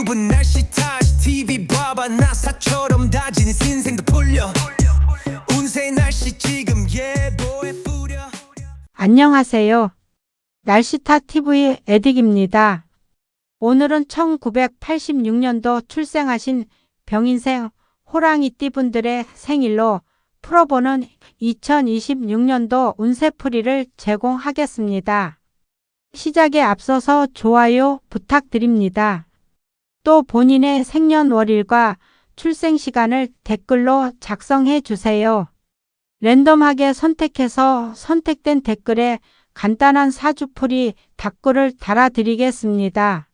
전부 날씨 탓 TV 봐봐 나사처럼 다진 인생도 풀려 운세 날씨 지금 예보에 뿌려. 안녕하세요. 날씨타 TV 에딕입니다. 오늘은 1986년도 출생하신 병인생 호랑이띠 분들의 생일로 풀어보는 2026년도 운세풀이를 제공하겠습니다. 시작에 앞서서 좋아요 부탁드립니다. 또 본인의 생년월일과 출생시간을 댓글로 작성해 주세요. 랜덤하게 선택해서 선택된 댓글에 간단한 사주풀이 답글을 달아드리겠습니다.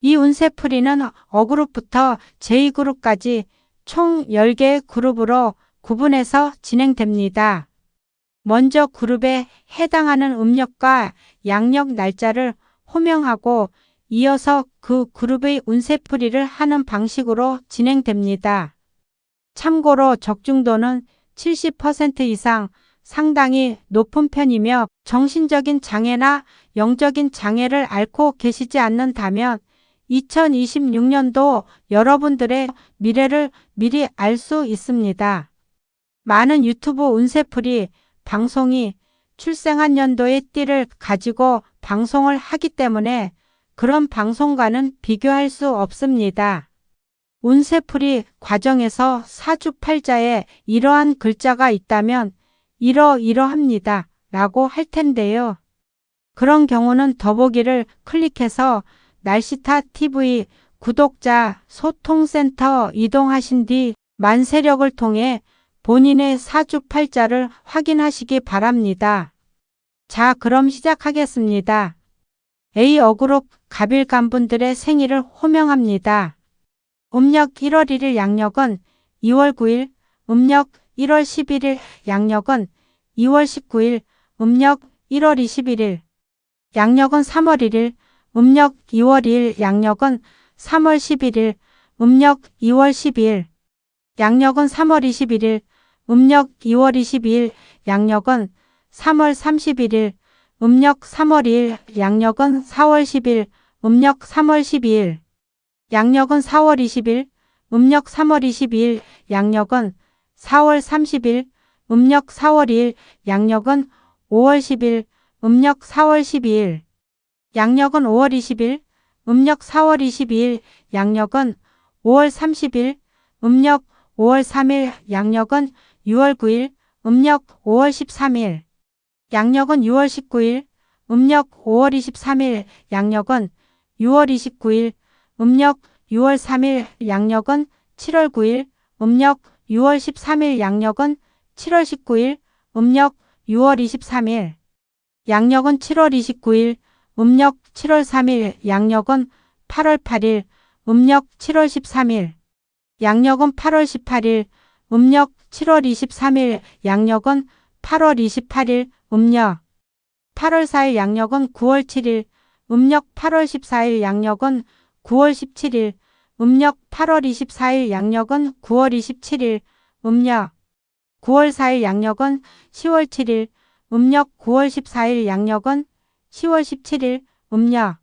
이 운세풀이는 어그룹부터 J그룹까지 총 10개의 그룹으로 구분해서 진행됩니다. 먼저 그룹에 해당하는 음력과 양력 날짜를 호명하고 이어서 그 그룹의 운세풀이를 하는 방식으로 진행됩니다. 참고로 적중도는 70% 이상 상당히 높은 편이며 정신적인 장애나 영적인 장애를 앓고 계시지 않는다면 2026년도 여러분들의 미래를 미리 알 수 있습니다. 많은 유튜브 운세풀이 방송이 출생한 연도의 띠를 가지고 방송을 하기 때문에 그런 방송과는 비교할 수 없습니다. 운세풀이 과정에서 사주팔자에 이러한 글자가 있다면 이러이러합니다 라고 할 텐데요. 그런 경우는 더보기를 클릭해서 날씨타 TV 구독자 소통센터 이동하신 뒤 만세력을 통해 본인의 사주팔자를 확인하시기 바랍니다. 자, 그럼 시작하겠습니다. A어그룹 갑일간분들의 생일을 호명합니다. 음력 1월 1일 양력은 2월 9일, 음력 1월 11일 양력은 2월 19일, 음력 1월 21일, 양력은 3월 1일, 음력 2월 2일 양력은 3월 11일, 음력 2월 12일, 양력은 3월 21일, 음력 2월 22일, 양력은 3월 31일, 음력 3월 2일, 양력은 4월 10일, 음력 3월 12일, 양력은 4월 20일, 음력 3월 22일, 양력은 4월 30일, 음력 4월 2일, 양력은 5월 10일, 음력 4월 12일, 양력은 5월 20일, 음력 4월 22일, 양력은 5월 30일, 음력 5월 3일, 양력은 6월 9일, 음력 5월 13일, 양력은 6월 19일, 음력 5월 23일, 양력은 6월 29일, 음력 6월 3일, 양력은 7월 9일, 음력 6월 13일, 양력은 7월 19일, 음력 6월 23일, 양력은 7월 29일, 음력 7월 3일, 양력은 8월 8일, 음력 7월 13일, 양력은 8월 18일, 음력 7월 23일, 양력은 8월 28일, 음력 8월 4일, 양력은 9월 7일, 음력 8월 14일, 양력은 9월 17일, 음력 8월 24일, 양력은 9월 27일, 음력 9월 4일, 양력은 10월 7일, 음력 9월 14일, 양력은 10월 17일, 음력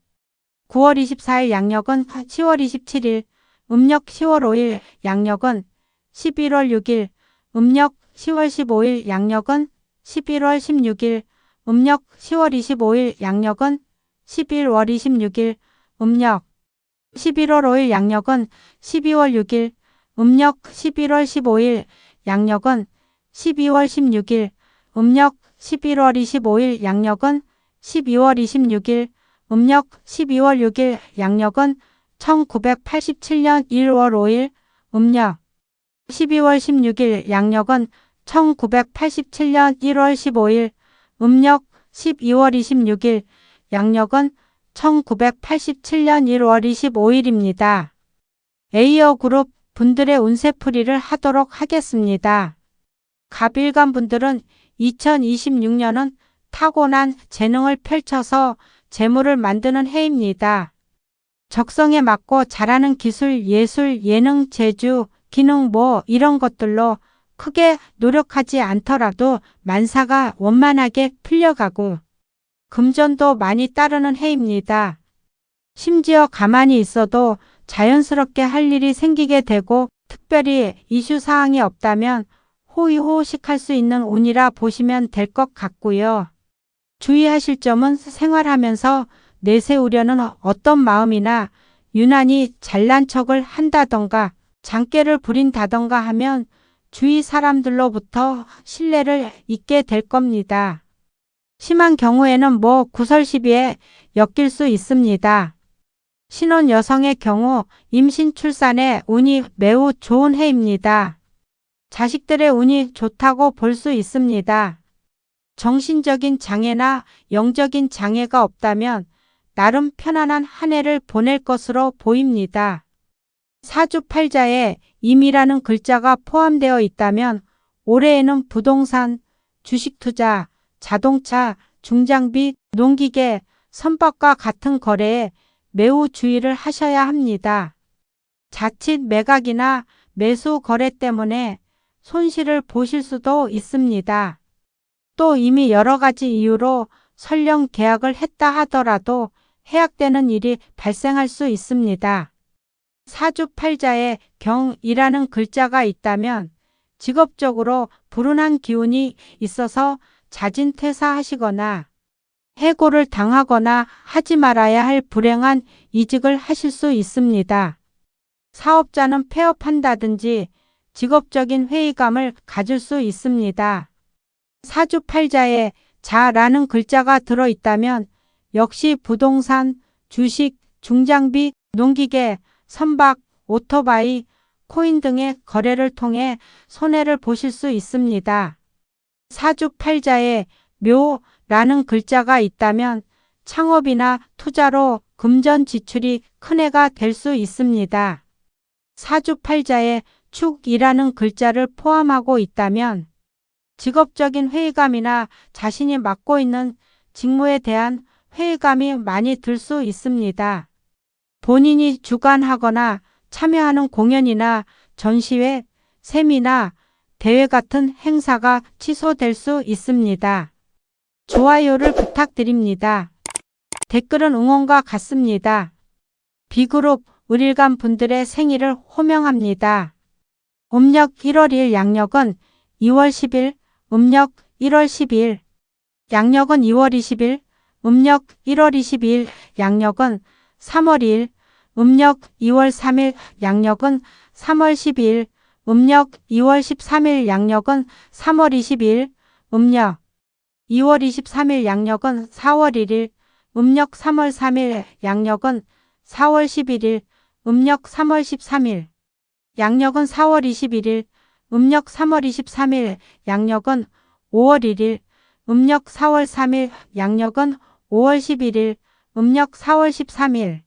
9월 24일, 양력은 10월 27일, 음력 10월 5일, 양력은 11월 6일, 음력 10월 15일, 양력은 11월 16일, 음력 10월 25일, 양력은 11월 26일, 음력 11월 5일, 양력은 12월 6일, 음력 11월 15일, 양력은 12월 16일, 음력 11월 25일, 양력은 12월 26일, 음력 12월 6일, 양력은 1987년 1월 5일, 음력 12월 16일, 양력은 1987년 1월 15일, 음력 12월 26일, 양력은 1987년 1월 25일입니다. A어그룹 분들의 운세풀이를 하도록 하겠습니다. 갑일간 분들은 2026년은 타고난 재능을 펼쳐서 재물을 만드는 해입니다. 적성에 맞고 잘하는 기술, 예술, 예능, 재주, 기능 이런 것들로 크게 노력하지 않더라도 만사가 원만하게 풀려가고 금전도 많이 따르는 해입니다. 심지어 가만히 있어도 자연스럽게 할 일이 생기게 되고 특별히 이슈 사항이 없다면 호의호식할 수 있는 운이라 보시면 될 것 같고요. 주의하실 점은 생활하면서 내세우려는 어떤 마음이나 유난히 잘난 척을 한다던가 장깨를 부린다던가 하면 주위 사람들로부터 신뢰를 잊게 될 겁니다. 심한 경우에는 구설시비에 엮일 수 있습니다. 신혼 여성의 경우 임신 출산에 운이 매우 좋은 해입니다. 자식들의 운이 좋다고 볼 수 있습니다. 정신적인 장애나 영적인 장애가 없다면 나름 편안한 한 해를 보낼 것으로 보입니다. 사주팔자에 임이라는 글자가 포함되어 있다면 올해에는 부동산, 주식투자, 자동차, 중장비, 농기계, 선박과 같은 거래에 매우 주의를 하셔야 합니다. 자칫 매각이나 매수 거래 때문에 손실을 보실 수도 있습니다. 또 이미 여러 가지 이유로 설령 계약을 했다 하더라도 해약되는 일이 발생할 수 있습니다. 사주팔자에 경이라는 글자가 있다면 직업적으로 불운한 기운이 있어서 자진퇴사하시거나 해고를 당하거나 하지 말아야 할 불행한 이직을 하실 수 있습니다. 사업자는 폐업한다든지 직업적인 회의감을 가질 수 있습니다. 사주팔자에 자라는 글자가 들어있다면 역시 부동산, 주식, 중장비, 농기계, 선박, 오토바이, 코인 등의 거래를 통해 손해를 보실 수 있습니다. 사주팔자에 묘라는 글자가 있다면 창업이나 투자로 금전 지출이 큰 해가 될 수 있습니다. 사주팔자에 축이라는 글자를 포함하고 있다면 직업적인 회의감이나 자신이 맡고 있는 직무에 대한 회의감이 많이 들 수 있습니다. 본인이 주관하거나 참여하는 공연이나 전시회, 세미나, 대회 같은 행사가 취소될 수 있습니다. 좋아요를 부탁드립니다. 댓글은 응원과 같습니다. B그룹 을일간 분들의 생일을 호명합니다. 음력 1월 1일 양력은 2월 10일, 음력 1월 12일, 양력은 2월 20일, 음력 1월 22일, 양력은 3월 2일, 음력 2월 3일, 양력은 3월 12일, 음력 2월 13일, 양력은 3월 22일, 음력 2월 23일, 양력은 4월 1일, 음력 3월 3일, 양력은 4월 11일, 음력 3월 13일, 양력은 4월 21일, 음력 3월 23일, 양력은 5월 1일, 음력 4월 3일, 양력은 5월 11일, 음력 4월 13일,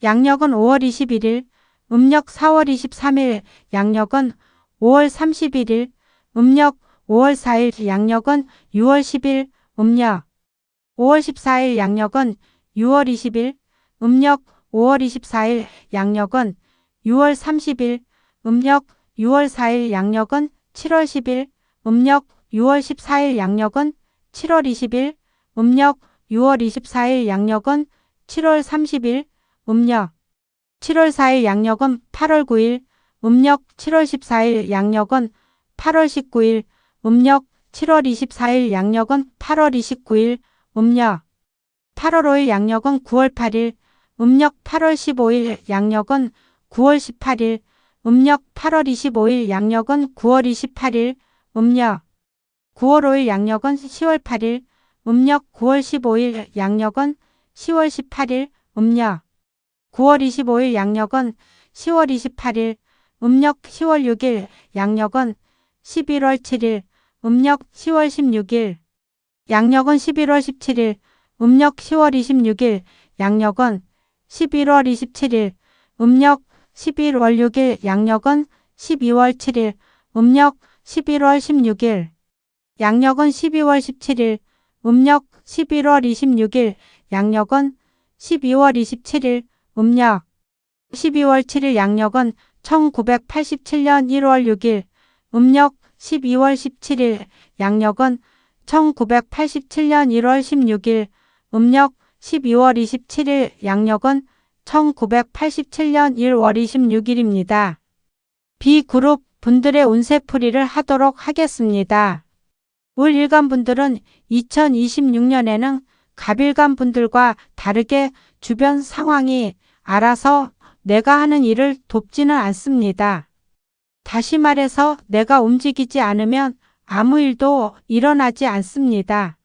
양력은 5월 21일, 음력 4월 23일, 양력은 5월 31일, 음력 5월 4일, 양력은 6월 10일, 음력 5월 14일, 양력은 6월 20일, 음력 5월 24일, 양력은 6월 30일, 음력 6월 4일, 양력은 7월 10일, 음력 6월 14일, 양력은 7월 20일, 음력 6월 24일, 양력은 7월 30일, 음력 7월 4일, 양력은 8월 9일, 음력 7월 14일, 양력은 8월 19일, 음력 7월 24일, 양력은 8월 29일, 음력 8월 5일, 양력은 9월 8일, 음력 8월 15일, 양력은 9월 18일, 음력 8월 25일, 양력은 9월 28일, 음력 9월 5일, 양력은 10월 8일, 음력 9월 15일, 양력은 10월 18일, 음력 9월 25일, 양력은 10월 28일, 음력 10월 6일, 양력은 11월 7일, 음력 10월 16일, 양력은 11월 17일, 음력 10월 26일, 양력은 11월 27일, 음력 11월 6일, 양력은 12월 7일, 음력 11월 16일, 양력은 12월 17일, 음력 11월 26일, 양력은 12월 27일, 음력 12월 7일, 양력은 1987년 1월 6일, 음력 12월 17일, 양력은 1987년 1월 16일, 음력 12월 27일, 양력은 1987년 1월 26일입니다. B그룹 분들의 운세풀이를 하도록 하겠습니다. 을일간 분들은 2026년에는 갑일간 분들과 다르게 주변 상황이 알아서 내가 하는 일을 돕지는 않습니다. 다시 말해서 내가 움직이지 않으면 아무 일도 일어나지 않습니다.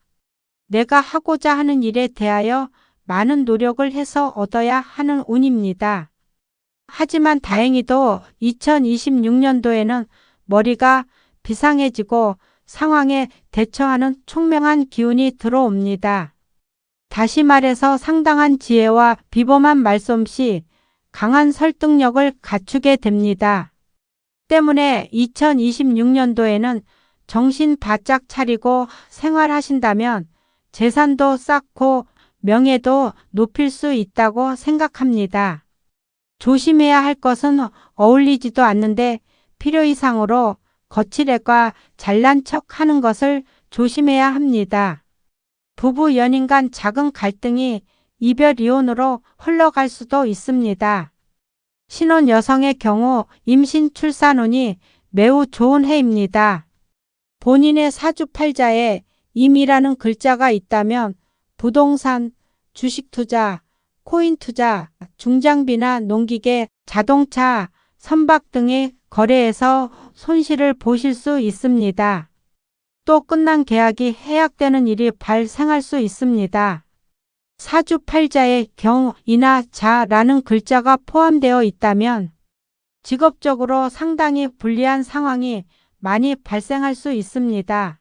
내가 하고자 하는 일에 대하여 많은 노력을 해서 얻어야 하는 운입니다. 하지만 다행히도 2026년도에는 머리가 비상해지고 상황에 대처하는 총명한 기운이 들어옵니다. 다시 말해서 상당한 지혜와 비범한 말솜씨, 강한 설득력을 갖추게 됩니다. 때문에 2026년도에는 정신 바짝 차리고 생활하신다면 재산도 쌓고 명예도 높일 수 있다고 생각합니다. 조심해야 할 것은 어울리지도 않는데 필요 이상으로 거칠애과 잘난 척 하는 것을 조심해야 합니다. 부부 연인 간 작은 갈등이 이별 이혼으로 흘러갈 수도 있습니다. 신혼 여성의 경우 임신 출산운이 매우 좋은 해입니다. 본인의 사주팔자에 임이라는 글자가 있다면 부동산, 주식 투자, 코인 투자, 중장비나 농기계, 자동차, 선박 등의 거래에서 손실을 보실 수 있습니다. 또 끝난 계약이 해약되는 일이 발생할 수 있습니다. 사주팔자에 경이나 자라는 글자가 포함되어 있다면 직업적으로 상당히 불리한 상황이 많이 발생할 수 있습니다.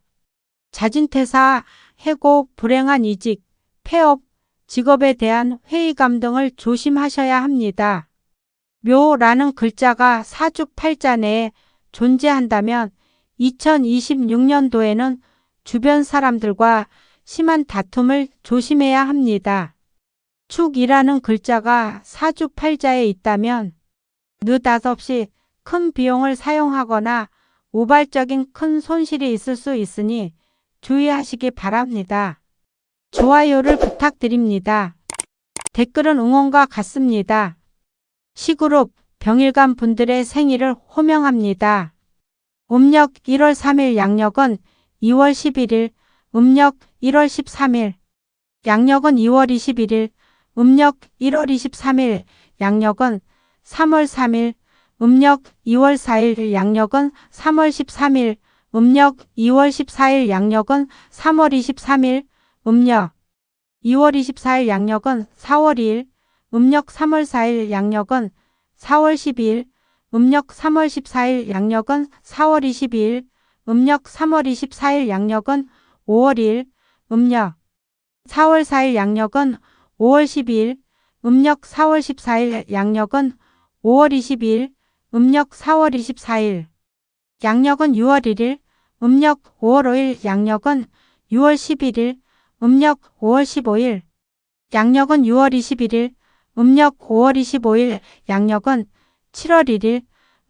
자진퇴사, 해고, 불행한 이직, 폐업, 직업에 대한 회의감 등을 조심하셔야 합니다. 묘라는 글자가 사주팔자 내에 존재한다면 2026년도에는 주변 사람들과 심한 다툼을 조심해야 합니다. 축이라는 글자가 사주팔자에 있다면 느닷없이 큰 비용을 사용하거나 우발적인 큰 손실이 있을 수 있으니 주의하시기 바랍니다. 좋아요를 부탁드립니다. 댓글은 응원과 같습니다. C그룹 병일간 분들의 생일을 호명합니다. 음력 1월 3일 양력은 2월 11일, 음력 1월 13일, 양력은 2월 21일, 음력 1월 23일, 양력은 3월 3일, 음력 2월 4일, 양력은 3월 13일, 음력 2월 14일, 양력은 3월 23일, 음력 2월 24일, 양력은 4월 2일, 음력 3월 4일, 양력은 4월 12일, 음력 3월 14일, 양력은 4월 22일, 음력 3월 24일, 양력은 5월 2일, 음력 4월 4일, 양력은 5월 12일, 음력 4월 14일, 양력은 5월 22일, 음력 4월 24일, 양력은 6월 1일, 음력 5월 5일, 양력은 6월 11일, 음력 5월 15일, 양력은 6월 21일, 음력 5월 25일, 양력은 7월 1일,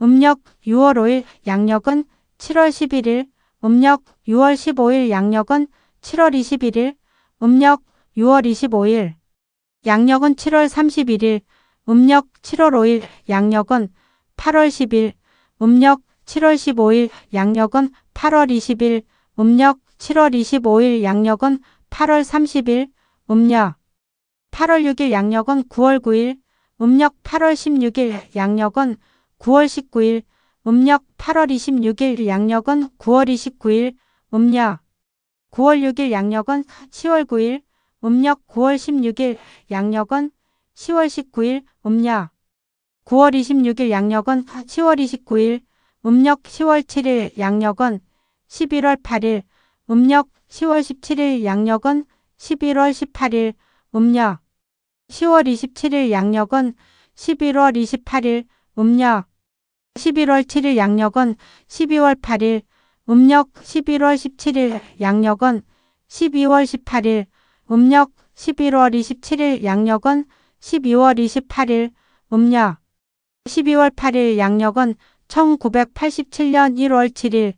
음력 6월 5일, 양력은 7월 11일, 음력 6월 15일, 양력은 7월 21일, 음력 6월 25일, 양력은 7월 31일, 음력 7월 5일, 양력은 8월 10일, 음력 7월 15일, 양력은 8월 20일, 음력 7월 25일, 양력은 8월 30일, 음력 8월 6일, 양력은 9월 9일, 음력 8월 16일, 양력은 9월 19일, 음력 8월 26일, 양력은 9월 29일, 음력 9월 6일, 양력은 10월 9일, 음력 9월 16일, 양력은 10월 19일, 음력 9월 26일, 양력은 10월 29일, 음력 10월 7일, 양력은 11월 8일, 음력 10월 17일, 양력은 11월 18일, 음력 10월 27일, 양력은 11월 28일, 음력 11월 7일, 양력은 12월 8일, 음력 11월 17일, 양력은 12월 18일, 음력 11월 27일, 양력은 12월 28일, 음력 12월 8일, 양력은 1987년 1월 7일,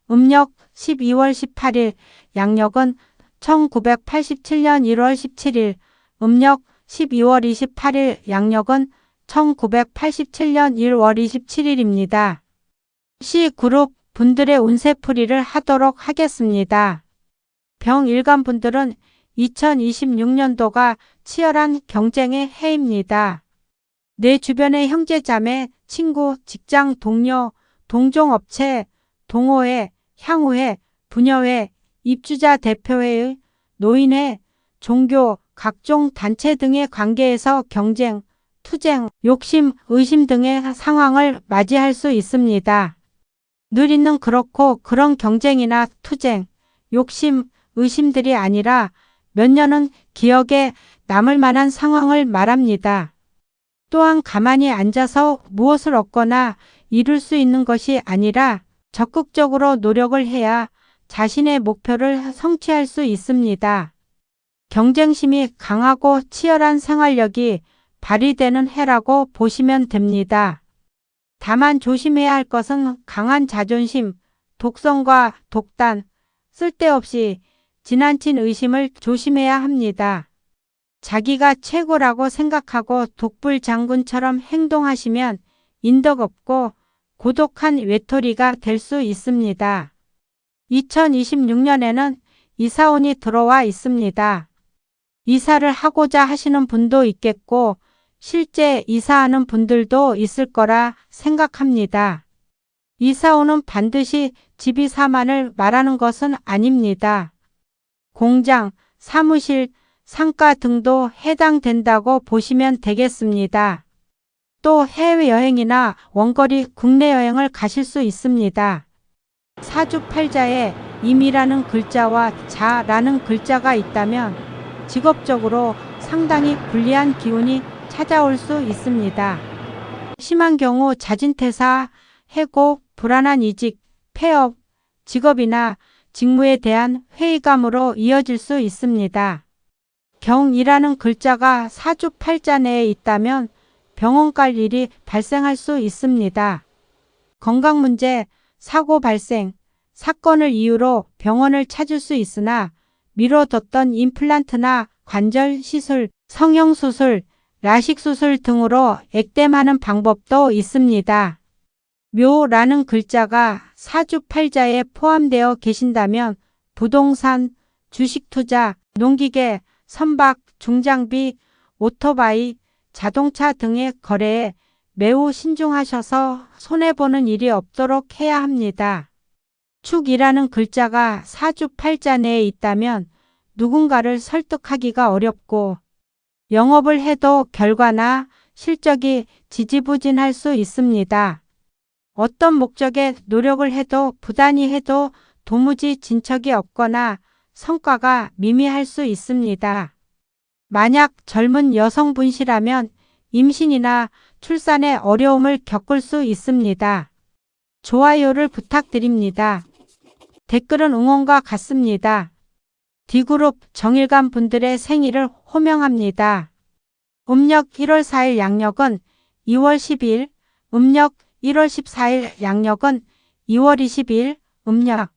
음력 12월 18일, 양력은 1987년 1월 17일, 음력 12월 28일, 양력은 1987년 1월 27일입니다. C그룹 분들의 운세풀이를 하도록 하겠습니다. 병일간 분들은 2026년도가 치열한 경쟁의 해입니다. 내 주변의 형제자매, 친구, 직장 동료, 동종업체, 동호회, 향후회, 부녀회, 입주자 대표회의, 노인회, 종교, 각종 단체 등의 관계에서 경쟁, 투쟁, 욕심, 의심 등의 상황을 맞이할 수 있습니다. 늘 있는 그렇고 그런 경쟁이나 투쟁, 욕심, 의심들이 아니라 몇 년은 기억에 남을 만한 상황을 말합니다. 또한 가만히 앉아서 무엇을 얻거나 이룰 수 있는 것이 아니라 적극적으로 노력을 해야 자신의 목표를 성취할 수 있습니다. 경쟁심이 강하고 치열한 생활력이 발휘되는 해라고 보시면 됩니다. 다만 조심해야 할 것은 강한 자존심, 독선과 독단, 쓸데없이 지나친 의심을 조심해야 합니다. 자기가 최고라고 생각하고 독불장군처럼 행동하시면 인덕 없고 고독한 외톨이가 될 수 있습니다. 2026년에는 이사운이 들어와 있습니다. 이사를 하고자 하시는 분도 있겠고 실제 이사하는 분들도 있을 거라 생각합니다. 이사운은 반드시 집이사만을 말하는 것은 아닙니다. 공장, 사무실, 상가 등도 해당된다고 보시면 되겠습니다. 또 해외여행이나 원거리 국내 여행을 가실 수 있습니다. 사주팔자에 임이라는 글자와 자라는 글자가 있다면 직업적으로 상당히 불리한 기운이 찾아올 수 있습니다. 심한 경우 자진퇴사, 해고, 불안한 이직, 폐업, 직업이나 직무에 대한 회의감으로 이어질 수 있습니다. 경이라는 글자가 사주팔자 내에 있다면 병원 갈 일이 발생할 수 있습니다. 건강 문제, 사고 발생, 사건을 이유로 병원을 찾을 수 있으나 미뤄뒀던 임플란트나 관절 시술, 성형수술, 라식수술 등으로 액땜하는 방법도 있습니다. 묘라는 글자가 사주팔자에 포함되어 계신다면 부동산, 주식투자, 농기계, 선박, 중장비, 오토바이, 자동차 등의 거래에 매우 신중하셔서 손해보는 일이 없도록 해야 합니다. 축이라는 글자가 사주팔자 내에 있다면 누군가를 설득하기가 어렵고 영업을 해도 결과나 실적이 지지부진할 수 있습니다. 어떤 목적에 노력을 해도 부단히 해도 도무지 진척이 없거나 성과가 미미할 수 있습니다. 만약 젊은 여성분이시라면 임신이나 출산에 어려움을 겪을 수 있습니다. 좋아요를 부탁드립니다. 댓글은 응원과 같습니다. D그룹 정일간 분들의 생일을 호명합니다. 음력 1월 4일 양력은 2월 12일, 음력 1월 14일 양력은 2월 20일, 음력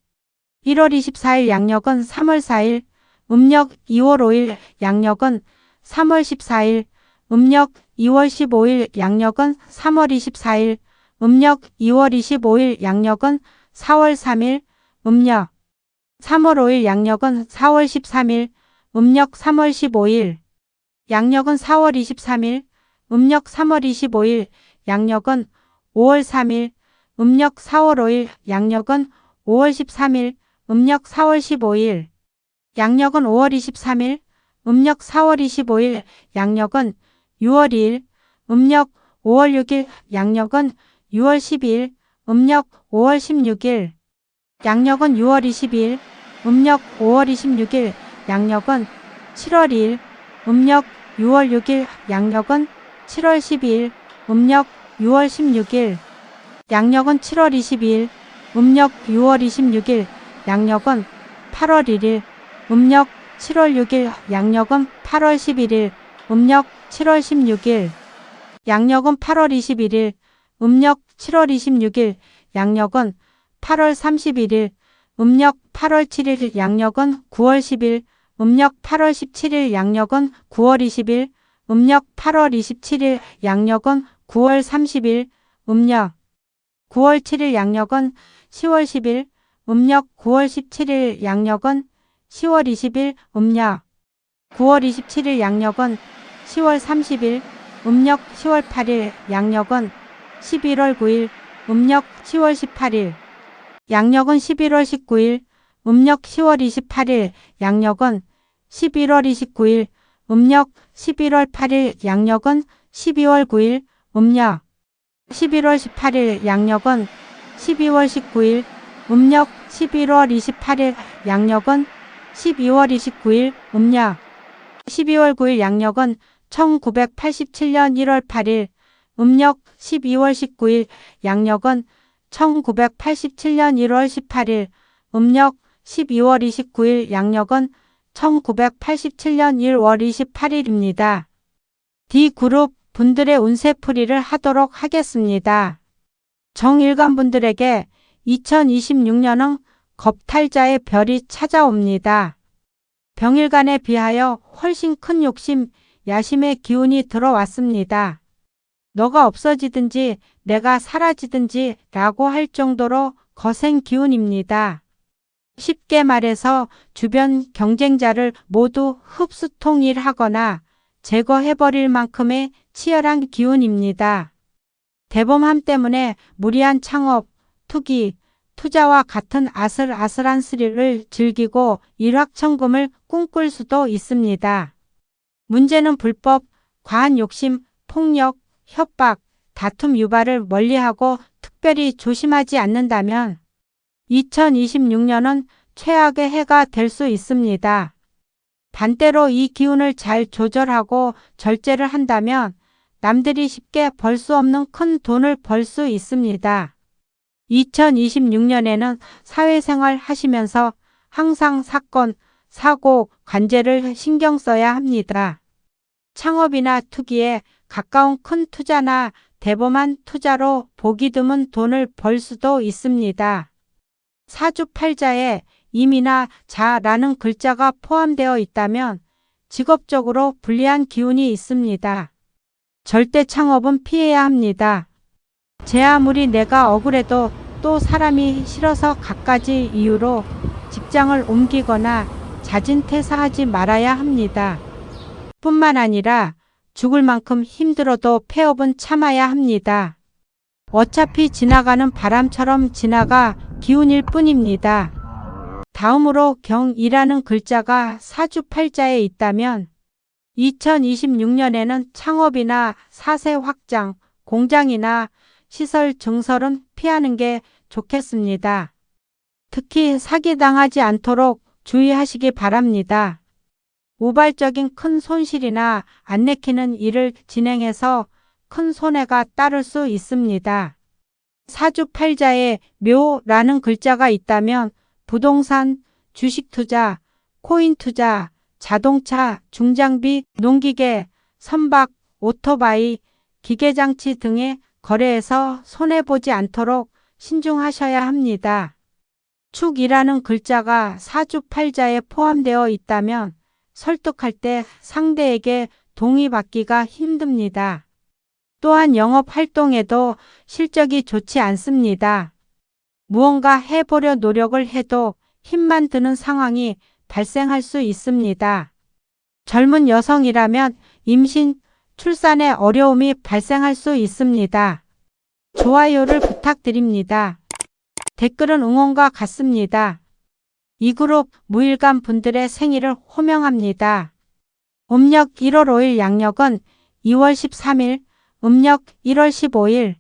1월 24일 양력은 3월 4일, 음력 2월 5일 양력은 3월 14일, 음력 2월 15일 양력은 3월 24일, 음력 2월 25일 양력은 4월 3일, 음력 3월 5일 양력은 4월 13일, 음력 3월 15일, 양력은 4월 23일, 음력 3월 25일, 양력은 5월 3일, 음력 4월 5일, 양력은 5월 13일, 음력 4월 15일, 양력은 5월 23일, 음력 4월 25일, 양력은 6월 2일, 음력 5월 6일, 양력은 6월 12일, 음력 5월 16일, 양력은 6월 22일, 음력 5월 26일, 양력은 7월 2일, 음력 6월 6일, 양력은 7월 12일, 음력 6월 16일, 양력은 7월 22일, 음력 6월 26일, 양력은 8월 1일, 음력 7월 6일, 양력은 8월 11일, 음력 7월 16일, 양력은 8월 21일, 음력 7월 26일, 양력은 8월 31일, 음력 8월 7일, 양력은 9월 10일, 음력 8월 17일, 양력은 9월 20일, 음력 8월 27일, 양력은 9월 30일, 음력 9월 7일, 양력은 10월 10일, 음력 9월 17일, 양력은 10월 20일, 음력 9월 27일, 양력은 10월 30일, 음력 10월 8일, 양력은 11월 9일, 음력 10월 18일, 양력은 11월 19일, 음력 10월 28일, 양력은 11월 29일, 음력 11월 8일, 양력은 12월 9일, 음력 11월 18일, 양력은 12월 19일, 음력 11월 28일, 양력은 12월 29일, 음력 12월 9일, 양력은 1987년 1월 8일, 음력 12월 19일, 양력은 1987년 1월 18일, 음력 12월 29일, 양력은 1987년 1월 28일입니다. D그룹 분들의 운세풀이를 하도록 하겠습니다. 정일간 분들에게 2026년은 겁탈자의 별이 찾아옵니다. 병일간에 비하여 훨씬 큰 욕심, 야심의 기운이 들어왔습니다. 너가 없어지든지 내가 사라지든지 라고 할 정도로 거센 기운입니다. 쉽게 말해서 주변 경쟁자를 모두 흡수통일하거나 제거해버릴 만큼의 치열한 기운입니다. 대범함 때문에 무리한 창업, 투기, 투자와 같은 아슬아슬한 스릴을 즐기고 일확천금을 꿈꿀 수도 있습니다. 문제는 불법, 과한 욕심, 폭력, 협박, 다툼 유발을 멀리하고 특별히 조심하지 않는다면 2026년은 최악의 해가 될 수 있습니다. 반대로 이 기운을 잘 조절하고 절제를 한다면 남들이 쉽게 벌 수 없는 큰 돈을 벌 수 있습니다. 2026년에는 사회생활 하시면서 항상 사건, 사고, 관제를 신경 써야 합니다. 창업이나 투기에 가까운 큰 투자나 대범한 투자로 보기 드문 돈을 벌 수도 있습니다. 사주팔자에 임이나 자라는 글자가 포함되어 있다면 직업적으로 불리한 기운이 있습니다. 절대 창업은 피해야 합니다. 제 아무리 내가 억울해도 또 사람이 싫어서 갖가지 이유로 직장을 옮기거나 자진 퇴사하지 말아야 합니다. 뿐만 아니라 죽을 만큼 힘들어도 폐업은 참아야 합니다. 어차피 지나가는 바람처럼 지나가 기운일 뿐입니다. 다음으로 경이라는 글자가 사주팔자에 있다면 2026년에는 창업이나 사세 확장, 공장이나 시설 증설은 피하는 게 좋겠습니다. 특히 사기당하지 않도록 주의하시기 바랍니다. 우발적인 큰 손실이나 안 내키는 일을 진행해서 큰 손해가 따를 수 있습니다. 사주팔자에 묘라는 글자가 있다면 부동산, 주식 투자, 코인 투자, 자동차, 중장비, 농기계, 선박, 오토바이, 기계장치 등의 거래에서 손해보지 않도록 신중하셔야 합니다. 축이라는 글자가 사주팔자에 포함되어 있다면 설득할 때 상대에게 동의받기가 힘듭니다. 또한 영업 활동에도 실적이 좋지 않습니다. 무언가 해보려 노력을 해도 힘만 드는 상황이 발생할 수 있습니다. 젊은 여성이라면 임신, 출산에 어려움이 발생할 수 있습니다. 좋아요를 부탁드립니다. 댓글은 응원과 같습니다. 이 그룹 무일간 분들의 생일을 호명합니다. 음력 1월 5일, 양력은 2월 13일, 음력 1월 15일,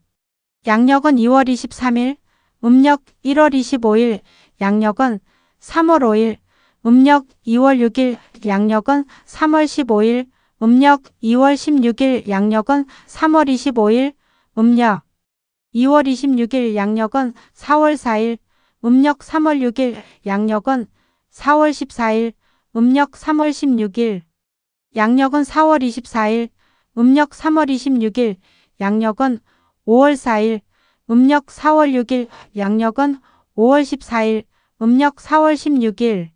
양력은 2월 23일, 음력 1월 25일, 양력은 3월 5일, 음력 2월 6일, 양력은 3월 15일, 음력 2월 16일, 양력은 3월 25일, 음력 2월 26일, 양력은 4월 4일, 음력 3월 6일, 양력은 4월 14일, 음력 3월 16일, 양력은 4월 24일, 음력 3월 26일, 양력은 5월 4일, 음력 4월 6일, 양력은 5월 14일, 음력 4월 16일,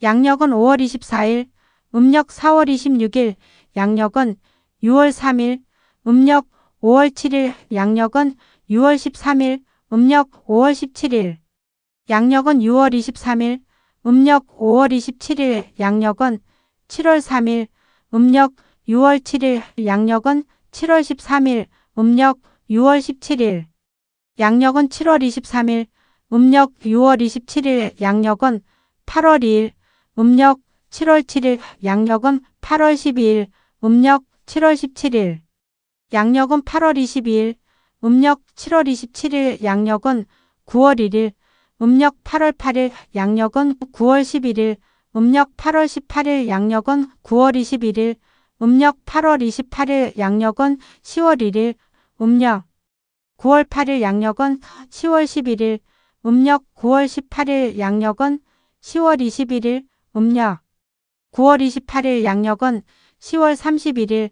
양력은 5월 24일, 음력 4월 26일, 양력은 6월 3일, 음력 5월 7일, 양력은 6월 13일, 음력 5월 17일. 양력은 6월 23일, 음력 5월 27일, 양력은 7월 3일, 음력 6월 7일, 양력은 7월 13일, 음력 6월 17일. 양력은 7월 23일, 음력 6월 27일, 양력은 8월 2일, 음력 7월 7일, 양력은 8월 12일, 음력 7월 17일. 양력은 8월 22일, 음력 7월 27일, 양력은 9월 1일, 음력 8월 8일, 양력은 9월 11일, 음력 8월 18일, 양력은 9월 21일, 음력 8월 28일, 양력은 10월 1일, 음력 9월 8일, 양력은 10월 11일, 음력 9월 18일, 양력은 10월 21일, 음력 9월 28일, 양력은 10월 31일,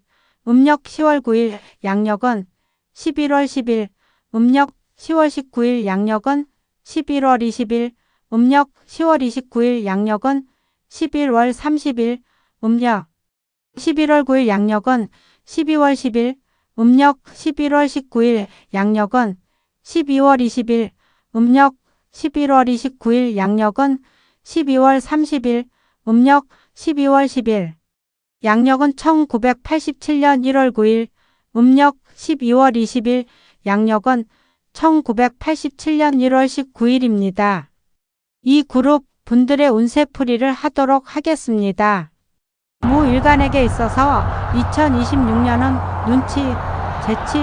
음력 10월 9일, 양력은 11월 10일, 음력 10월 19일, 양력은 11월 20일, 음력 10월 29일, 양력은 11월 30일, 음력 11월 9일, 양력은 12월 10일, 음력 11월 19일, 양력은 12월 20일, 음력 11월 29일, 양력은 12월 30일, 음력 12월 10일. 양력은 1987년 1월 9일, 음력 12월 20일, 양력은 1987년 1월 19일입니다. 이 그룹 분들의 운세풀이를 하도록 하겠습니다. 무일간에게 있어서 2026년은 눈치, 재치,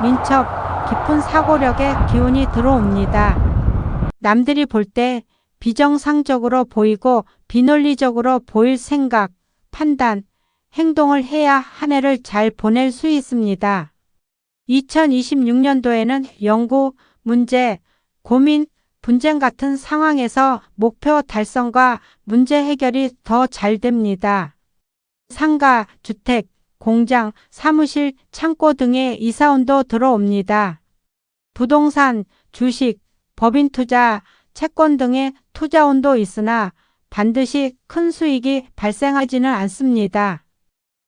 민첩, 깊은 사고력의 기운이 들어옵니다. 남들이 볼 때 비정상적으로 보이고 비논리적으로 보일 생각, 판단, 행동을 해야 한 해를 잘 보낼 수 있습니다. 2026년도에는 연구, 문제, 고민, 분쟁 같은 상황에서 목표 달성과 문제 해결이 더 잘 됩니다. 상가, 주택, 공장, 사무실, 창고 등의 이사운도 들어옵니다. 부동산, 주식, 법인 투자, 채권 등의 투자운도 있으나 반드시 큰 수익이 발생하지는 않습니다.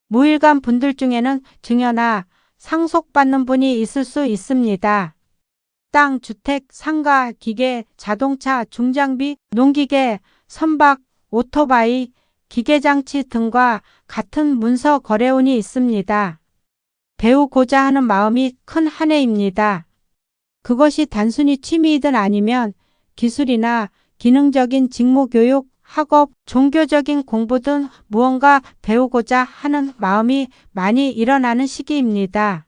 무일간 분들 중에는 증여나 상속받는 분이 있을 수 있습니다. 땅, 주택, 상가, 기계, 자동차, 중장비, 농기계, 선박, 오토바이, 기계장치 등과 같은 문서 거래운이 있습니다. 배우고자 하는 마음이 큰 한 해입니다. 그것이 단순히 취미이든 아니면 기술이나 기능적인 직무교육, 학업, 종교적인 공부 등 무언가 배우고자 하는 마음이 많이 일어나는 시기입니다.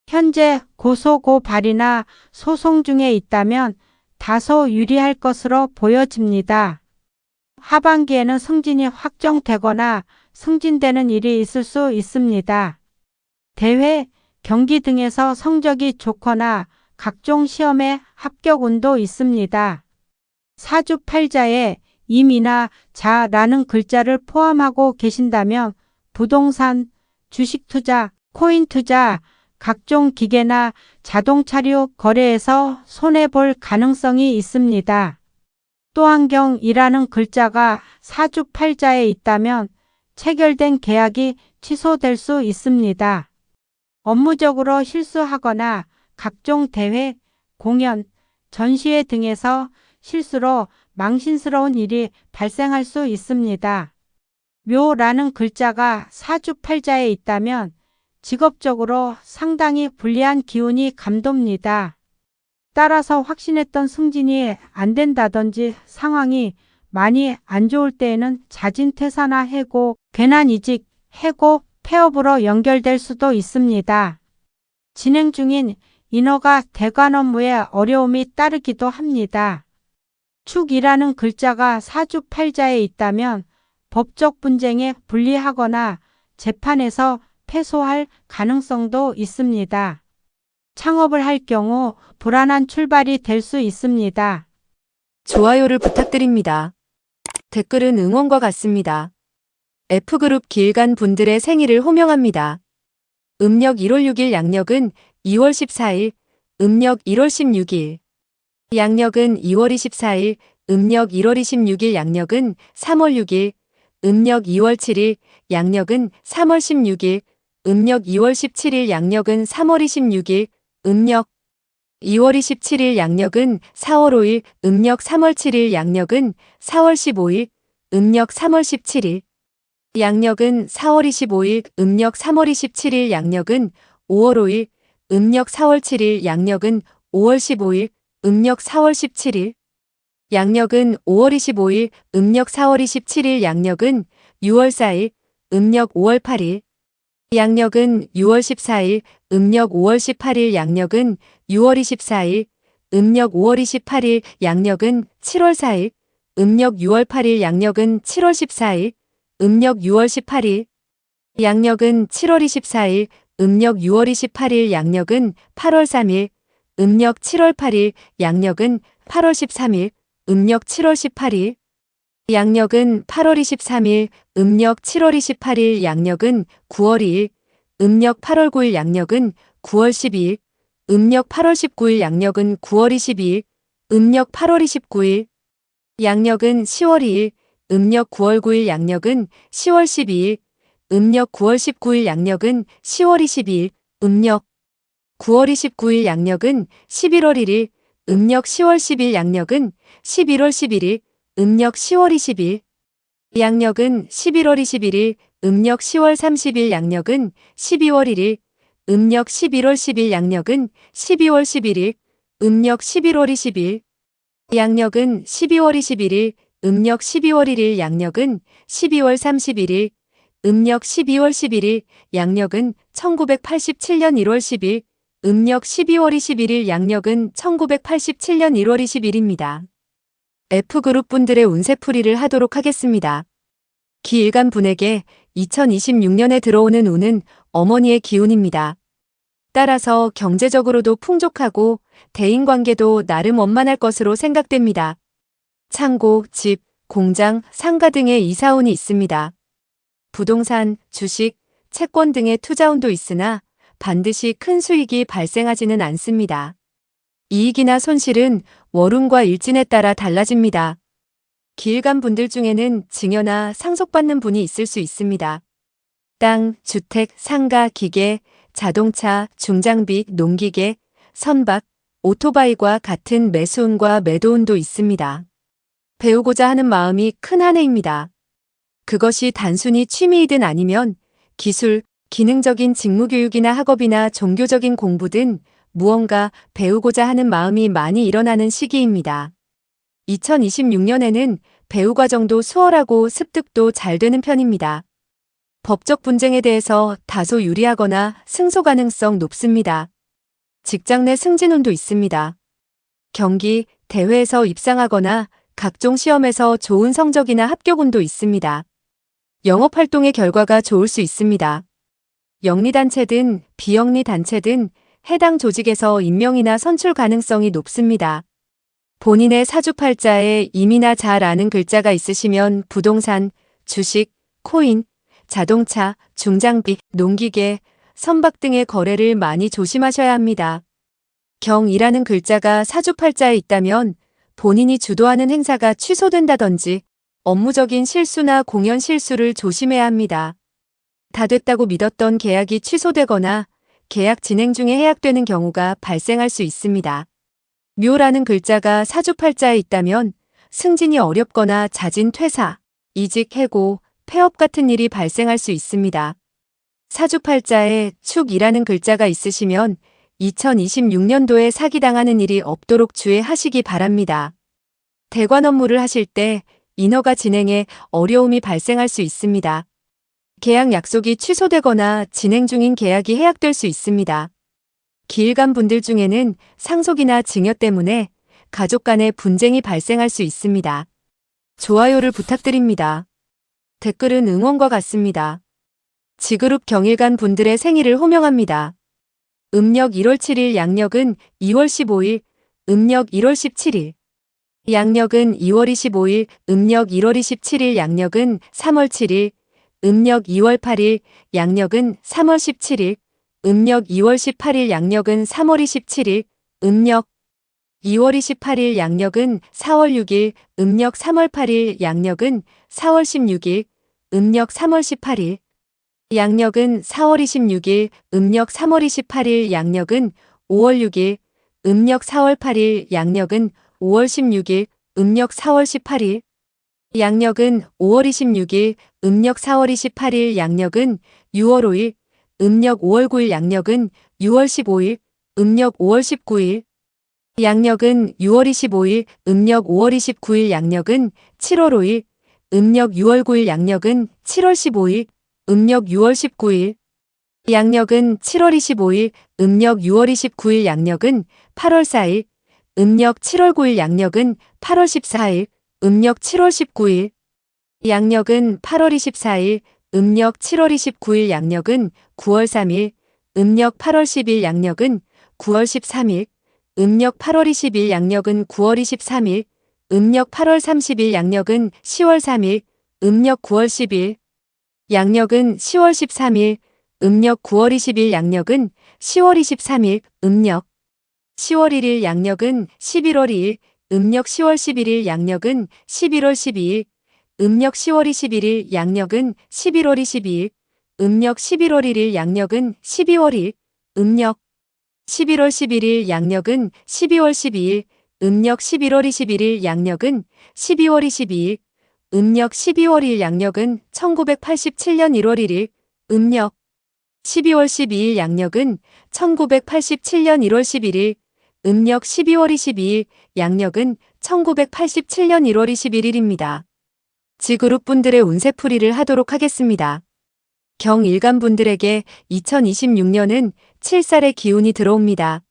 현재 고소 고발이나 소송 중에 있다면 다소 유리할 것으로 보여집니다. 하반기에는 승진이 확정되거나 승진되는 일이 있을 수 있습니다. 대회, 경기 등에서 성적이 좋거나 각종 시험에 합격운도 있습니다. 사주팔자에 임이나 자라는 글자를 포함하고 계신다면 부동산, 주식 투자, 코인 투자, 각종 기계나 자동차류 거래에서 손해볼 가능성이 있습니다. 또한경이라는 글자가 사주팔자에 있다면 체결된 계약이 취소될 수 있습니다. 업무적으로 실수하거나 각종 대회, 공연, 전시회 등에서 실수로 망신스러운 일이 발생할 수 있습니다. 묘라는 글자가 사주팔자에 있다면 직업적으로 상당히 불리한 기운이 감돕니다. 따라서 확신했던 승진이 안 된다든지 상황이 많이 안 좋을 때에는 자진퇴사나 해고, 괜한이직, 해고, 폐업으로 연결될 수도 있습니다. 진행 중인 인허가 대관 업무에 어려움이 따르기도 합니다. 축이라는 글자가 사주팔자에 있다면 법적 분쟁에 불리하거나 재판에서 패소할 가능성도 있습니다. 창업을 할 경우 불안한 출발이 될 수 있습니다. 좋아요를 부탁드립니다. 댓글은 응원과 같습니다. F그룹 기일간 분들의 생일을 호명합니다. 음력 1월 6일, 양력은 2월 14일, 음력 1월 16일. 양력은 2월 24일, 음력 1월 26일, 양력은 3월 6일, 음력 2월 7일, 양력은 3월 16일, 음력 2월 17일 양력은 3월 26일, 음력 2월 27일 양력은 4월 5일, 음력 3월 7일 양력은 4월 15일, 음력 3월 17일, 양력은 4월 25일, 음력 3월 27일 양력은 5월 5일, 음력 4월 7일 양력은 5월 15일, 음력 4월 17일, 양력은 5월 25일, 음력 4월 27일 양력은 6월 4일, 음력 5월 8일, 양력은 6월 14일, 음력 5월 18일 양력은 6월 24일, 음력 5월 28일 양력은 7월 4일, 음력 6월 8일 양력은 7월 14일, 음력 6월 18일, 양력은 7월 24일, 음력 6월 28일 양력은 8월 3일, 음력 7월 8일 양력은 8월 13일, 음력 7월 18일, 양력은 8월 23일, 음력 7월 28일 양력은 9월 2일, 음력 8월 9일 양력은 9월 12일, 음력 8월 19일 양력은 9월 22일, 음력 8월 29일, 양력은 10월 2일, 음력 9월 9일 양력은 10월 12일, 음력 9월 19일 양력은 10월 22일, 음력 9월 29일 양력은 11월 1일, 음력 10월 10일 양력은 11월 11일, 음력 10월 20일, 양력은 11월 21일, 음력 10월 30일 양력은 12월 1일, 음력 11월 10일 양력은 12월 11일, 음력 11월 20일, 양력은 12월 21일, 음력 12월 1일 양력은 12월 31일, 음력 12월 11일 양력은 1987년 1월 10일, 음력 12월 21일 양력은 1987년 1월 20일입니다. F그룹 분들의 운세풀이를 하도록 하겠습니다. 기일간 분에게 2026년에 들어오는 운은 어머니의 기운입니다. 따라서 경제적으로도 풍족하고 대인관계도 나름 원만할 것으로 생각됩니다. 창고, 집, 공장, 상가 등의 이사운이 있습니다. 부동산, 주식, 채권 등의 투자운도 있으나 반드시 큰 수익이 발생하지는 않습니다. 이익이나 손실은 월운과 일진에 따라 달라집니다. 기일간 분들 중에는 증여나 상속받는 분이 있을 수 있습니다. 땅, 주택, 상가, 기계, 자동차, 중장비, 농기계, 선박, 오토바이와 같은 매수운과 매도운도 있습니다. 배우고자 하는 마음이 큰 한 해입니다. 그것이 단순히 취미이든 아니면 기술, 기능적인 직무교육이나 학업이나 종교적인 공부든 무언가 배우고자 하는 마음이 많이 일어나는 시기입니다. 2026년에는 배우 과정도 수월하고 습득도 잘 되는 편입니다. 법적 분쟁에 대해서 다소 유리하거나 승소 가능성 높습니다. 직장 내 승진운도 있습니다. 경기, 대회에서 입상하거나 각종 시험에서 좋은 성적이나 합격운도 있습니다. 영업활동의 결과가 좋을 수 있습니다. 영리단체든 비영리단체든 해당 조직에서 임명이나 선출 가능성이 높습니다. 본인의 사주팔자에 임이나 잘 아는 글자가 있으시면 부동산, 주식, 코인, 자동차, 중장비, 농기계, 선박 등의 거래를 많이 조심하셔야 합니다. 경이라는 글자가 사주팔자에 있다면 본인이 주도하는 행사가 취소된다든지 업무적인 실수나 공연 실수를 조심해야 합니다. 다 됐다고 믿었던 계약이 취소되거나 계약 진행 중에 해약되는 경우가 발생할 수 있습니다. 묘라는 글자가 사주팔자에 있다면 승진이 어렵거나 자진 퇴사, 이직, 해고, 폐업 같은 일이 발생할 수 있습니다. 사주팔자에 축이라는 글자가 있으시면 2026년도에 사기당하는 일이 없도록 주의하시기 바랍니다. 대관 업무를 하실 때 인허가 진행에 어려움이 발생할 수 있습니다. 계약 약속이 취소되거나 진행 중인 계약이 해약될 수 있습니다. 기일간 분들 중에는 상속이나 증여 때문에 가족 간의 분쟁이 발생할 수 있습니다. 좋아요를 부탁드립니다. 댓글은 응원과 같습니다. 지그룹 경일간 분들의 생일을 호명합니다. 음력 1월 7일 양력은 2월 15일, 음력 1월 17일. 양력은 2월 25일, 음력 1월 27일 양력은 3월 7일, 음력 2월 8일, 양력은 3월 17일, 음력 2월 18일 양력은 3월 27일, 음력 2월 28일 양력은 4월 6일, 음력 3월 8일 양력은 4월 16일, 음력 3월 18일, 양력은 4월 26일, 음력 3월 28일, 양력은 5월 6일, 음력 4월 8일, 양력은 5월 16일, 음력 4월 18일. 양력은 5월 26일, 음력 4월 28일, 양력은 6월 5일, 음력 5월 9일, 양력은 6월 15일, 음력 5월 19일. 양력은 6월 25일, 음력 5월 29일, 양력은 7월 5일, 음력 6월 9일, 양력은 7월 15일, 음력 6월 19일. 양력은 7월 25일, 음력 6월 29일, 양력은 8월 4일, 음력 7월 9일, 양력은 8월 14일, 음력 7월 19일. 양력은 8월 24일, 음력 7월 29일, 양력은 9월 3일, 음력 8월 10일, 양력은 9월 13일, 음력 8월 20일, 양력은 9월 23일, 음력 8월 30일, 양력은 10월 3일, 음력 9월 10일. 양력은 10월 13일, 음력 9월 20일, 양력은 10월 23일, 음력 10월 1일, 양력은 11월 2일, 음력 10월 11일, 양력은 11월 12일, 음력 10월 21일, 양력은 11월 22일, 음력 11월 1일, 양력은 12월 1일, 음력 11월 11일, 양력은 12월 12일, 음력 11월 21일, 양력은 12월 22일, 음력 12월 1일, 양력은 1987년 1월 1일, 음력 12월 12일, 양력은 1987년 1월 11일, 음력 12월 22일, 양력은 1987년 1월 21일입니다. 지그룹 분들의 운세풀이를 하도록 하겠습니다. 경일간 분들에게 2026년은 7살의 기운이 들어옵니다.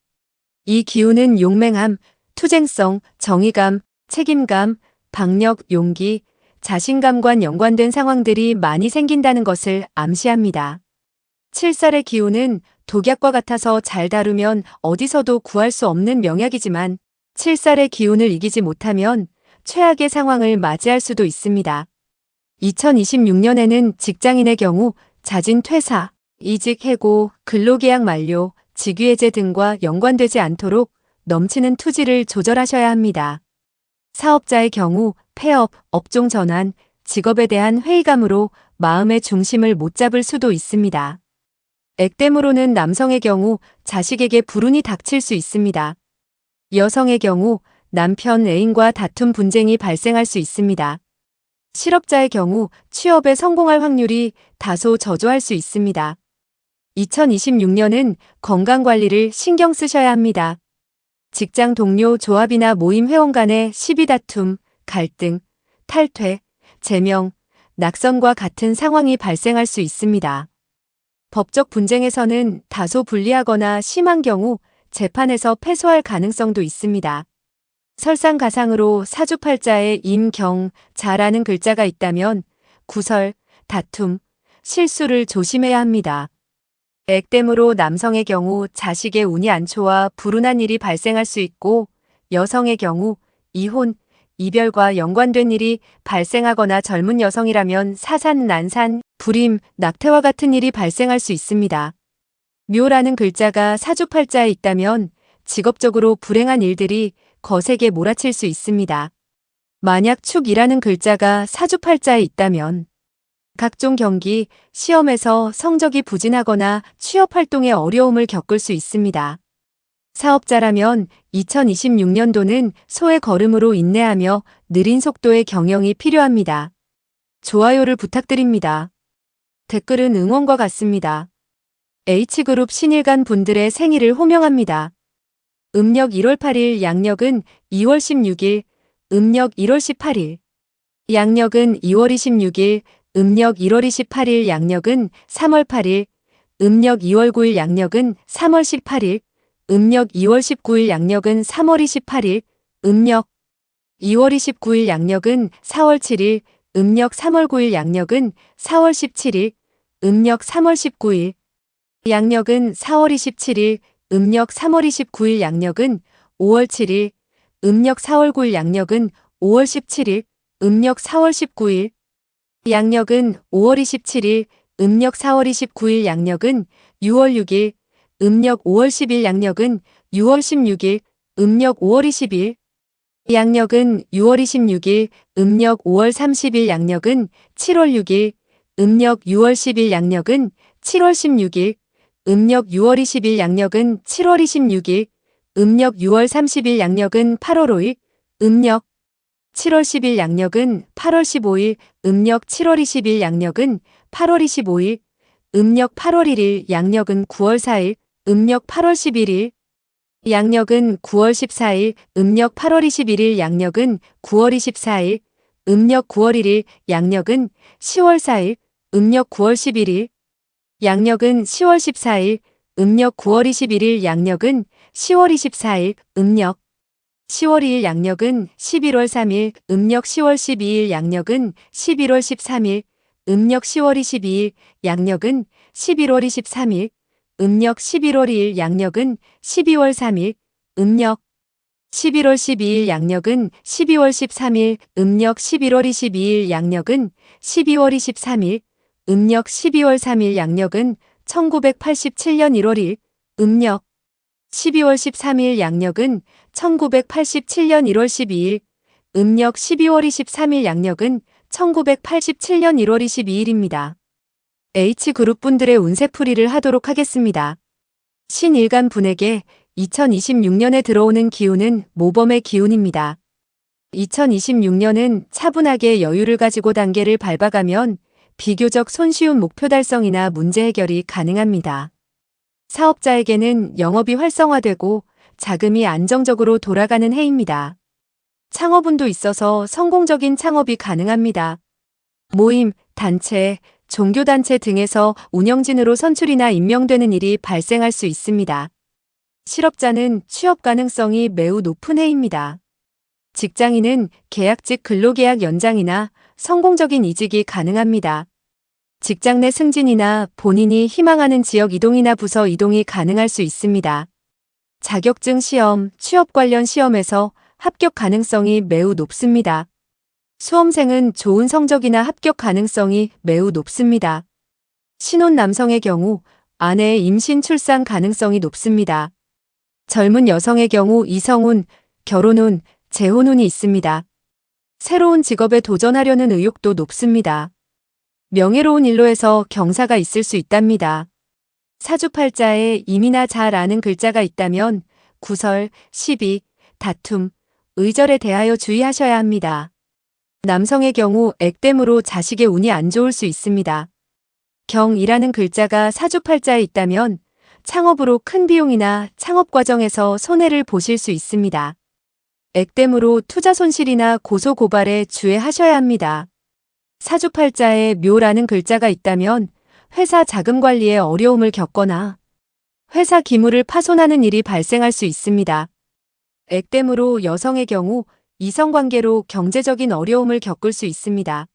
이 기운은 용맹함, 투쟁성, 정의감, 책임감, 박력, 용기, 자신감과 연관된 상황들이 많이 생긴다는 것을 암시합니다. 7살의 기운은 독약과 같아서 잘 다루면 어디서도 구할 수 없는 명약이지만 7살의 기운을 이기지 못하면 최악의 상황을 맞이할 수도 있습니다. 2026년에는 직장인의 경우 자진 퇴사, 이직 해고, 근로계약 만료, 직위해제 등과 연관되지 않도록 넘치는 투지를 조절하셔야 합니다. 사업자의 경우 폐업, 업종 전환, 직업에 대한 회의감으로 마음의 중심을 못 잡을 수도 있습니다. 액땜으로는 남성의 경우 자식에게 불운이 닥칠 수 있습니다. 여성의 경우 남편, 애인과 다툼 분쟁이 발생할 수 있습니다. 실업자의 경우 취업에 성공할 확률이 다소 저조할 수 있습니다. 2026년은 건강관리를 신경 쓰셔야 합니다. 직장 동료, 조합이나 모임 회원 간의 시비 다툼, 갈등, 탈퇴, 제명, 낙선과 같은 상황이 발생할 수 있습니다. 법적 분쟁에서는 다소 불리하거나 심한 경우 재판에서 패소할 가능성도 있습니다. 설상가상으로 사주팔자에 임, 경, 자라는 글자가 있다면 구설, 다툼, 실수를 조심해야 합니다. 액땜으로 남성의 경우 자식의 운이 안 좋아 불운한 일이 발생할 수 있고 여성의 경우 이혼, 이별과 연관된 일이 발생하거나 젊은 여성이라면 사산, 난산, 불임, 낙태와 같은 일이 발생할 수 있습니다. 묘라는 글자가 사주팔자에 있다면 직업적으로 불행한 일들이 거세게 몰아칠 수 있습니다. 만약 축이라는 글자가 사주팔자에 있다면 각종 경기, 시험에서 성적이 부진하거나 취업활동에 어려움을 겪을 수 있습니다. 사업자라면 2026년도는 소의 걸음으로 인내하며 느린 속도의 경영이 필요합니다. 좋아요를 부탁드립니다. 댓글은 응원과 같습니다. H그룹 신일간 분들의 생일을 호명합니다. 음력 1월 8일, 양력은 2월 16일, 음력 1월 18일. 양력은 2월 26일, 음력 1월 28일, 양력은 3월 8일, 음력 2월 9일, 양력은 3월 18일, 음력 2월 19일, 양력은 3월 28일, 음력 2월 29일, 양력은 4월 7일, 음력 3월 9일, 양력은 4월 17일, 음력 3월 19일. 양력은 4월 27일, 음력 3월 29일, 양력은 5월 7일, 음력 4월 9일, 양력은 5월 17일, 음력 4월 19일. 양력은 5월 27일, 음력 4월 29일, 양력은 6월 6일, 음력 5월 10일, 양력은 6월 16일, 음력 5월 20일. 양력은 6월 26일, 음력 5월 30일, 양력은 7월 6일, 음력 6월 10일 양력은 7월 16일, 음력 6월 20일 양력은 7월 26일, 음력 6월 30일 양력은 8월 5일, 음력 7월 10일 양력은 8월 15일, 음력 7월 20일 양력은 8월 25일, 음력 8월 1일 양력은 9월 4일, 음력 8월 11일, 양력은 9월 14일, 음력 8월 21일 양력은 9월 24일, 음력 9월 1일 양력은 10월 4일, 음력 9월 11일, 양력은 10월 14일, 음력 9월 21일 양력은 10월 24일, 음력 10월 2일 양력은 11월 3일, 음력 10월 12일 양력은 11월 13일, 음력 10월 22일 양력은 11월 23일, 음력 11월 2일 양력은 12월 3일, 음력 11월 12일 양력은 12월 13일, 음력 11월 22일 양력은 12월 23일, 음력 12월 3일 양력은 1987년 1월 1일, 음력 12월 13일 양력은 1987년 1월 12일, 음력 12월 23일 양력은 1987년 1월 22일입니다. H그룹 분들의 운세풀이를 하도록 하겠습니다. 신일간 분에게 2026년에 들어오는 기운은 모범의 기운입니다. 2026년은 차분하게 여유를 가지고 단계를 밟아가면 비교적 손쉬운 목표 달성이나 문제 해결이 가능합니다. 사업자에게는 영업이 활성화되고 자금이 안정적으로 돌아가는 해입니다. 창업운도 있어서 성공적인 창업이 가능합니다. 모임, 단체, 종교단체 등에서 운영진으로 선출이나 임명되는 일이 발생할 수 있습니다. 실업자는 취업 가능성이 매우 높은 해입니다. 직장인은 계약직 근로계약 연장이나 성공적인 이직이 가능합니다. 직장 내 승진이나 본인이 희망하는 지역 이동이나 부서 이동이 가능할 수 있습니다. 자격증 시험, 취업 관련 시험에서 합격 가능성이 매우 높습니다. 수험생은 좋은 성적이나 합격 가능성이 매우 높습니다. 신혼 남성의 경우 아내의 임신 출산 가능성이 높습니다. 젊은 여성의 경우 이성운, 결혼운, 재혼운이 있습니다. 새로운 직업에 도전하려는 의욕도 높습니다. 명예로운 일로에서 경사가 있을 수 있답니다. 사주팔자에 임이나 잘 아는 글자가 있다면 구설, 시비, 다툼, 의절에 대하여 주의하셔야 합니다. 남성의 경우 액땜으로 자식의 운이 안 좋을 수 있습니다. 경이라는 글자가 사주팔자에 있다면 창업으로 큰 비용이나 창업 과정에서 손해를 보실 수 있습니다. 액땜으로 투자 손실이나 고소 고발에 주의하셔야 합니다. 사주팔자에 묘라는 글자가 있다면 회사 자금 관리에 어려움을 겪거나 회사 기물을 파손하는 일이 발생할 수 있습니다. 액땜으로 여성의 경우 이성관계로 경제적인 어려움을 겪을 수 있습니다.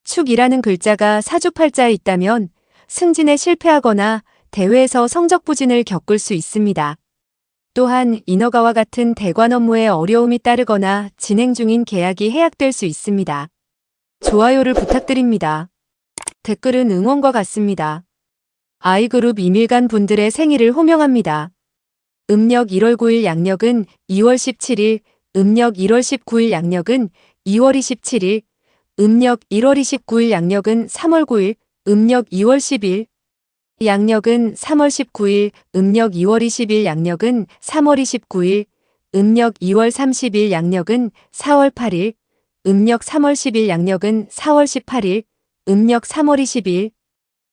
축이라는 글자가 사주팔자에 있다면 승진에 실패하거나 대회에서 성적 부진을 겪을 수 있습니다. 또한 인허가와 같은 대관 업무에 어려움이 따르거나 진행 중인 계약이 해약될 수 있습니다. 좋아요를 부탁드립니다. 댓글은 응원과 같습니다. 아이그룹 이밀간 분들의 생일을 호명합니다. 음력 1월 9일 양력은 2월 17일, 음력 1월 19일 양력은 2월 27일, 음력 1월 29일 양력은 3월 9일, 음력 2월 10일, 양력은 3월 19일, 음력 2월 20일 양력은 3월 29일, 음력 2월 30일 양력은 4월 8일, 음력 3월 10일 양력은 4월 18일, 음력 3월 20일,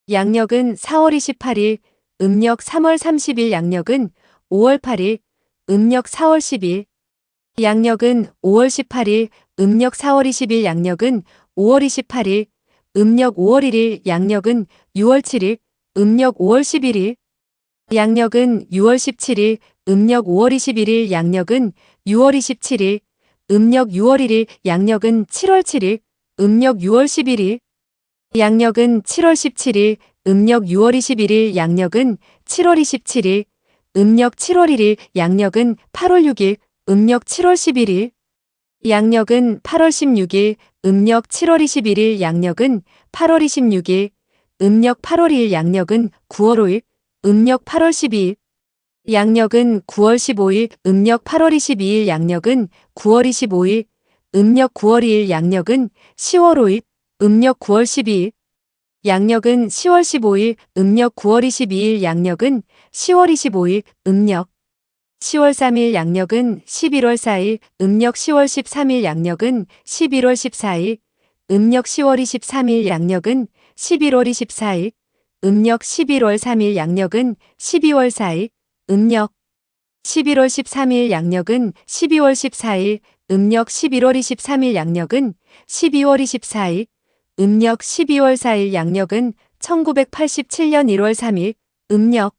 양력은 4월 28일, 음력 3월 30일 양력은 5월 8일, 음력 4월 10일, 양력은 5월 18일, 음력 4월 20일 양력은 5월 28일, 음력 5월 1일 양력은 6월 7일, 음력 5월 11일, 양력은 6월 17일, 음력 5월 21일 양력은 6월 27일, 음력 6월 1일 양력은 7월 7일, 음력 6월 11일, 양력은 7월 17일, 음력 6월 21일 양력은 7월 27일, 음력 7월 1일 양력은 8월 6일, 음력 7월 11일, 양력은 8월 16일, 음력 7월 21일 양력은 8월 26일, 음력 8월 2일 양력은 9월 5일, 음력 8월 12일, 양력은 9월 15일, 음력 8월 22일 양력은 9월 25일, 음력 9월 2일 양력은 10월 5일, 음력 9월 12일, 양력은 10월 15일, 음력 9월 22일, 양력은 10월 25일, 음력 10월 3일, 양력은 11월 4일, 음력 10월 13일, 양력은 11월 14일, 음력 10월 23일, 양력은 11월 24일, 음력 11월 3일, 양력은 12월 4일, 음력 11월 13일, 양력은 12월 14일, 음력 11월 23일, 양력은 12월 24일, 음력 12월 4일, 양력은 1987년 1월 3일, 음력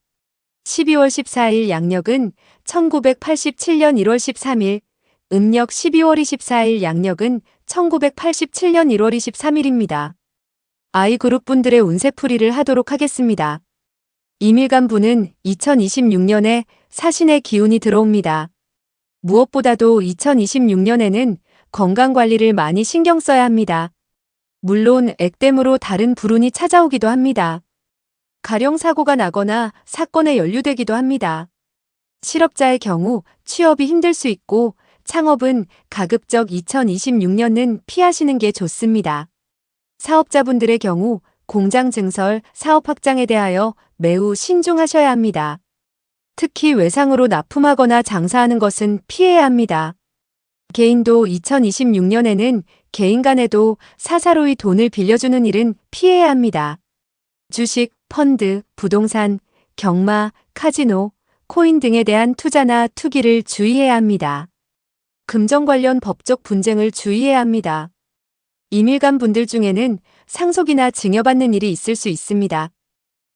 12월 14일, 양력은 1987년 1월 13일, 음력 12월 24일, 양력은 1987년 1월 23일입니다. 아이그룹 분들의 운세풀이를 하도록 하겠습니다. 이밀간 분은 2026년에 사신의 기운이 들어옵니다. 무엇보다도 2026년에는 건강관리를 많이 신경 써야 합니다. 물론 액땜으로 다른 불운이 찾아오기도 합니다. 가령 사고가 나거나 사건에 연루되기도 합니다. 실업자의 경우 취업이 힘들 수 있고 창업은 가급적 2026년은 피하시는 게 좋습니다. 사업자분들의 경우 공장 증설, 사업 확장에 대하여 매우 신중하셔야 합니다. 특히 외상으로 납품하거나 장사하는 것은 피해야 합니다. 개인도 2026년에는 개인 간에도 사사로이 돈을 빌려주는 일은 피해야 합니다. 주식, 펀드, 부동산, 경마, 카지노, 코인 등에 대한 투자나 투기를 주의해야 합니다. 금전 관련 법적 분쟁을 주의해야 합니다. 이밀간 분들 중에는 상속이나 증여받는 일이 있을 수 있습니다.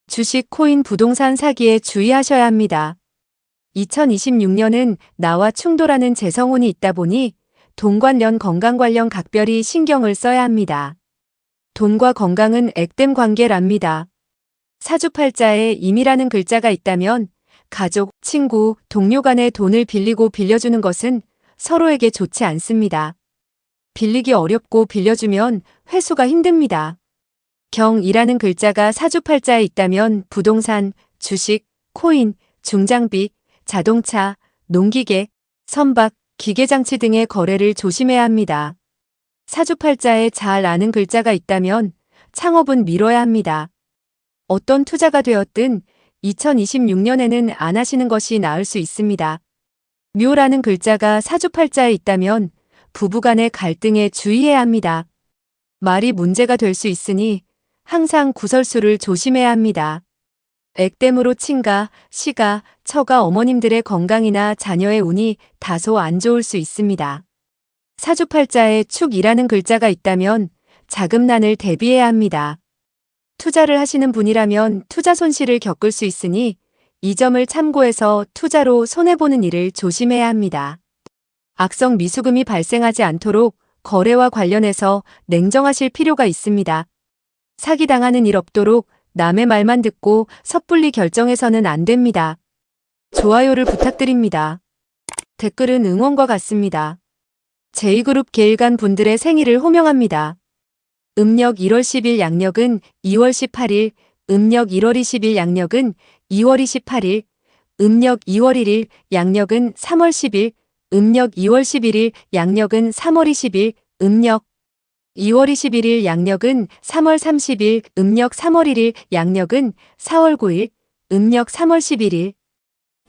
주식, 코인, 부동산 사기에 주의하셔야 합니다. 2026년은 나와 충돌하는 재성운이 있다 보니 돈 관련, 건강 관련 각별히 신경을 써야 합니다. 돈과 건강은 액땜 관계랍니다. 사주팔자에 임이라는 글자가 있다면 가족, 친구, 동료 간에 돈을 빌리고 빌려주는 것은 서로에게 좋지 않습니다. 빌리기 어렵고 빌려주면 회수가 힘듭니다. 경이라는 글자가 사주팔자에 있다면 부동산, 주식, 코인, 중장비, 자동차, 농기계, 선박, 기계장치 등의 거래를 조심해야 합니다. 사주팔자에 잘 아는 글자가 있다면 창업은 미뤄야 합니다. 어떤 투자가 되었든 2026년에는 안 하시는 것이 나을 수 있습니다. 묘라는 글자가 사주팔자에 있다면 부부간의 갈등에 주의해야 합니다. 말이 문제가 될 수 있으니 항상 구설수를 조심해야 합니다. 액땜으로 친가, 시가, 처가 어머님들의 건강이나 자녀의 운이 다소 안 좋을 수 있습니다. 사주팔자에 축이라는 글자가 있다면 자금난을 대비해야 합니다. 투자를 하시는 분이라면 투자 손실을 겪을 수 있으니 이 점을 참고해서 투자로 손해보는 일을 조심해야 합니다. 악성 미수금이 발생하지 않도록 거래와 관련해서 냉정하실 필요가 있습니다. 사기당하는 일 없도록 남의 말만 듣고 섣불리 결정해서는 안 됩니다. 좋아요를 부탁드립니다. 댓글은 응원과 같습니다. 제2그룹 계일간 분들의 생일을 호명합니다. 음력 1월 10일, 양력은 2월 18일, 음력 1월 20일, 양력은 2월 28일, 음력 2월 1일, 양력은 3월 10일, 음력 2월 11일, 양력은 3월 20일, 음력 2월 21일, 양력은 3월 30일, 음력 3월 1일, 양력은 4월 9일, 음력 3월 11일,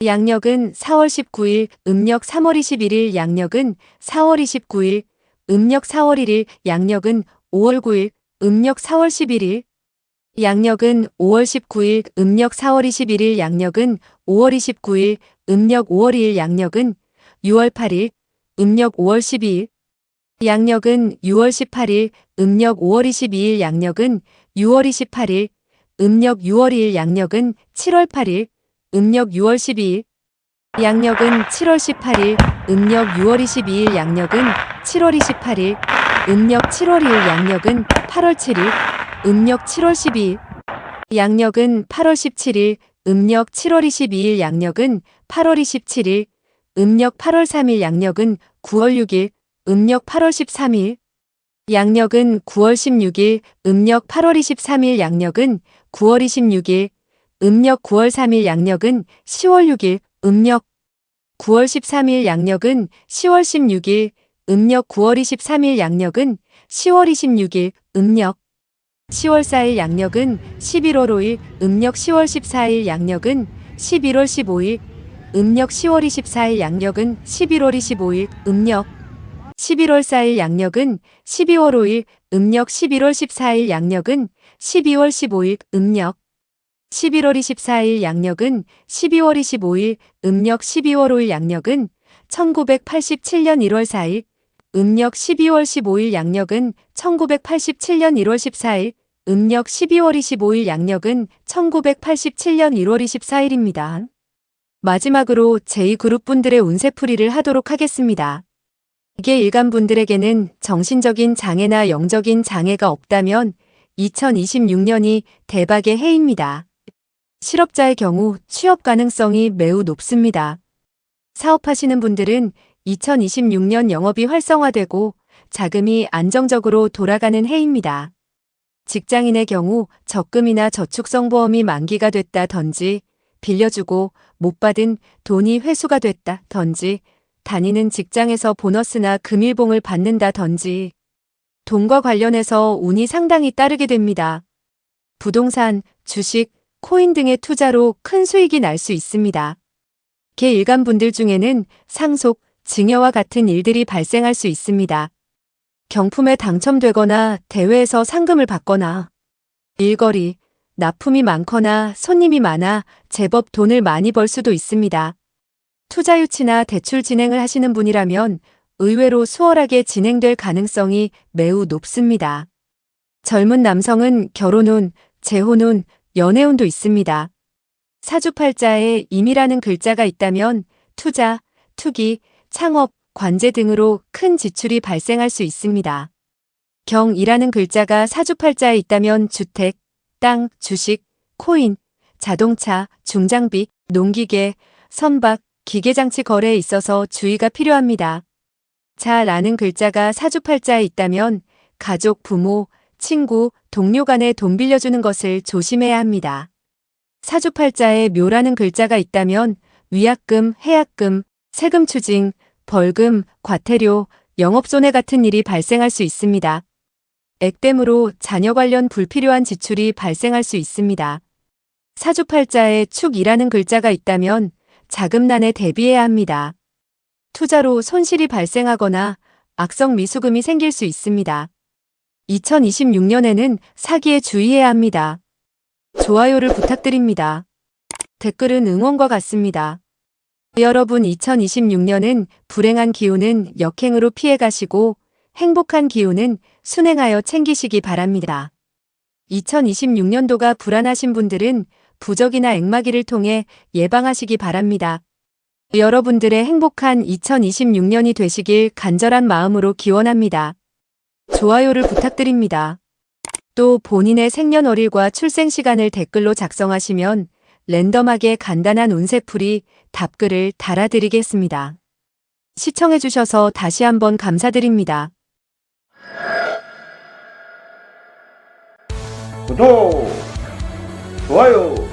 양력은 4월 19일, 음력 3월 21일, 양력은 4월 29일, 음력 4월 1일, 양력은 5월 9일, 음력 4월 11일, 양력은 5월 19일, 음력 4월 21일, 양력은 5월 29일, 음력 5월 2일, 양력은 6월 8일, 음력 5월 12일, 양력은 6월 18일, 음력 5월 22일, 양력은 6월 28일, 음력 6월 2일, 양력은 7월 8일, 음력 6월 12일, 양력은 7월 18일, 음력 6월 22일, 양력은 7월 28일, 음력 7월 2일, 양력은 8월 7일, 음력 7월 12일, 양력은 8월 17일, 음력 7월 22일, 양력은 8월 27일, 음력 8월 3일, 양력은 9월 6일, 음력 8월 13일, 양력은 9월 16일, 음력 8월 23일, 양력은 9월 26일, 음력 9월 3일, 양력은 10월 6일, 음력 9월 13일, 양력은 10월 16일, 음력 9월 23일, 양력은 10월 26일, 음력 10월 4일 양력은 11월 5일, 음력 10월 14일 양력은 11월 15일, 음력 10월 24일 양력은 11월 25일, 음력 11월 4일 양력은 12월 5일, 음력 11월 14일 양력은 12월 15일, 음력 11월 24일 양력은 12월 25일, 음력 12월 5일 양력은 1987년 1월 4일, 음력 12월 15일 양력은 1987년 1월 14일, 음력 12월 25일 양력은 1987년 1월 24일입니다. 마지막으로 제2그룹 분들의 운세풀이를 하도록 하겠습니다. 이게 일간분들에게는 정신적인 장애나 영적인 장애가 없다면 2026년이 대박의 해입니다. 실업자의 경우 취업 가능성이 매우 높습니다. 사업하시는 분들은 2026년 영업이 활성화되고 자금이 안정적으로 돌아가는 해입니다. 직장인의 경우 적금이나 저축성보험이 만기가 됐다든지 빌려주고 못 받은 돈이 회수가 됐다든지 다니는 직장에서 보너스나 금일봉을 받는다든지 돈과 관련해서 운이 상당히 따르게 됩니다. 부동산, 주식, 코인 등의 투자로 큰 수익이 날 수 있습니다. 개일간분들 중에는 상속, 증여와 같은 일들이 발생할 수 있습니다. 경품에 당첨되거나 대회에서 상금을 받거나 일거리, 납품이 많거나 손님이 많아 제법 돈을 많이 벌 수도 있습니다. 투자 유치나 대출 진행을 하시는 분이라면 의외로 수월하게 진행될 가능성이 매우 높습니다. 젊은 남성은 결혼운, 재혼운, 연애운도 있습니다. 사주팔자에 임이라는 글자가 있다면 투자, 투기, 창업, 관제 등으로 큰 지출이 발생할 수 있습니다. 경이라는 글자가 사주팔자에 있다면 주택, 땅, 주식, 코인, 자동차, 중장비, 농기계, 선박, 기계장치 거래에 있어서 주의가 필요합니다. 자라는 글자가 사주팔자에 있다면 가족, 부모, 친구, 동료 간에 돈 빌려주는 것을 조심해야 합니다. 사주팔자에 묘라는 글자가 있다면 위약금, 해약금, 세금 추징, 벌금, 과태료, 영업손해 같은 일이 발생할 수 있습니다. 액땜으로 자녀 관련 불필요한 지출이 발생할 수 있습니다. 사주팔자에 축이라는 글자가 있다면 자금난에 대비해야 합니다. 투자로 손실이 발생하거나 악성 미수금이 생길 수 있습니다. 2026년에는 사기에 주의해야 합니다. 좋아요를 부탁드립니다. 댓글은 응원과 같습니다. 여러분 2026년은 불행한 기운은 역행으로 피해가시고 행복한 기운은 순행하여 챙기시기 바랍니다. 2026년도가 불안하신 분들은 부적이나 액마기를 통해 예방하시기 바랍니다. 여러분들의 행복한 2026년이 되시길 간절한 마음으로 기원합니다. 좋아요를 부탁드립니다. 또 본인의 생년월일과 출생시간을 댓글로 작성하시면 랜덤하게 간단한 운세풀이 답글을 달아드리겠습니다. 시청해주셔서 다시 한번 감사드립니다. 구독, 좋아요